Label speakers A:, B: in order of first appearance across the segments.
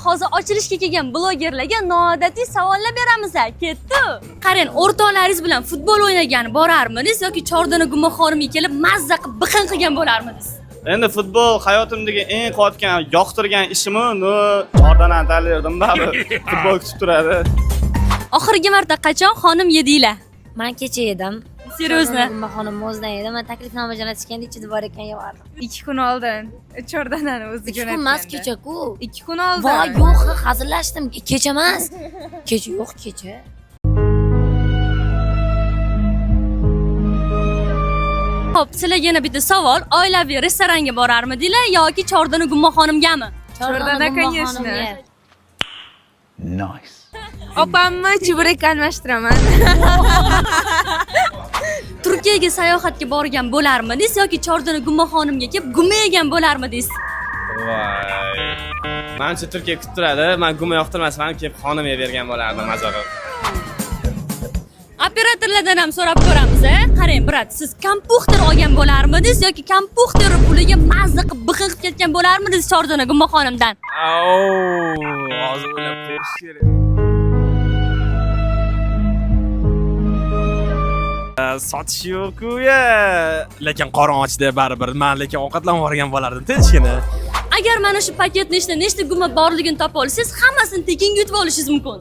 A: hozir ochilishga kelgan blogerlarga noodatiy savollar beramiz. Ketdi. Qarang, o'rtoqlaringiz bilan futbol o'ynagan borarmidingiz yoki Chordana Gumaxonimga kelib mazza qilib biqin qilgan bo'larmidingiz?
B: Endi futbol hayotimdagi eng qotgan, yoqtirgan ishimni Chordanani tanlardim, baribir futbol kutib turadi.
A: Oxirgi marta qachon xonim yedinglar?
C: Men kecha yedim.
A: Seriozmi?
C: Gumaxonim o'zidan yedim. Men taklifnoma jo'natishganda ichida bor ekan yevardim.
D: 2 kun oldin Chordanani o'zi
C: 2 kun emas, kecha-ku.
D: 2 kun oldin.
C: Voy, yo'q, hazillashdim. Kecha emas. Kecha yo'q, kecha.
A: Xo'p, sizlarga yana bitta savol. Oilaviy restoranga borarmidinglar yoki Chordana Gumaxonimgami?
D: Chordana, конечно.
E: Nice.
D: Opamni chuburak almashtiraman.
A: Turkiyaga sayohatga borgan bo'larmidingiz yoki Chordana Gumaxonimga kelib guma yegan bo'larmidingiz?
B: Voy. Menimcha Turkiya kutib turadi. Men guma yoqtirmasam, kelib xonimga bergan bo'lardim maza qilib.
A: Operatorlardan ham so'rab ko'ramiz, Qarang, brat, siz kompuxter olgan bo'larmidingiz yoki kompuxter puliga mazza qilib biqin qilib ketgan bo'larmidingiz Chordana Gumaxonimdan?
B: Hozir o'ylab ko'rish kerak.
F: Sotish yo'q-ku-ya. Lekin qorong'uchida baribir men lekin ovqatlanib borgan bo'lardim tinchgina.
A: Agar mana shu paketni ichida nechta guma borligini topa olsangiz, hammasini tekin yutib olishingiz mumkin.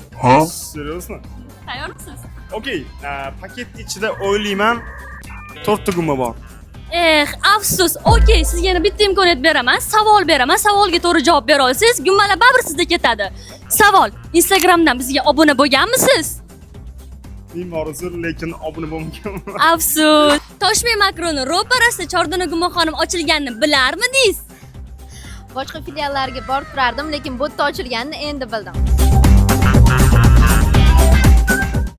B: Seriozmi?
A: Tayyormisiz?
B: Okey, paketning ichida o'ylayman 4 ta guma bor.
A: Afsus. Okey, sizga yana bitta imkoniyat beraman. Savol beraman. Savolga to'g'ri javob bera olsangiz, gumalar baribir sizda ketadi. Savol: Instagramdan bizga obuna bo'lganmisiz?
B: Ma'zur, lekin obuna bo'lmaganman.
A: Afsus. Toshkent makroni ro'parasida Chordana Gumaxonim ochilganini bilarmidingiz?
G: Boshqa filiallarga borib turardim, lekin bu yerda ochilganini endi bildim.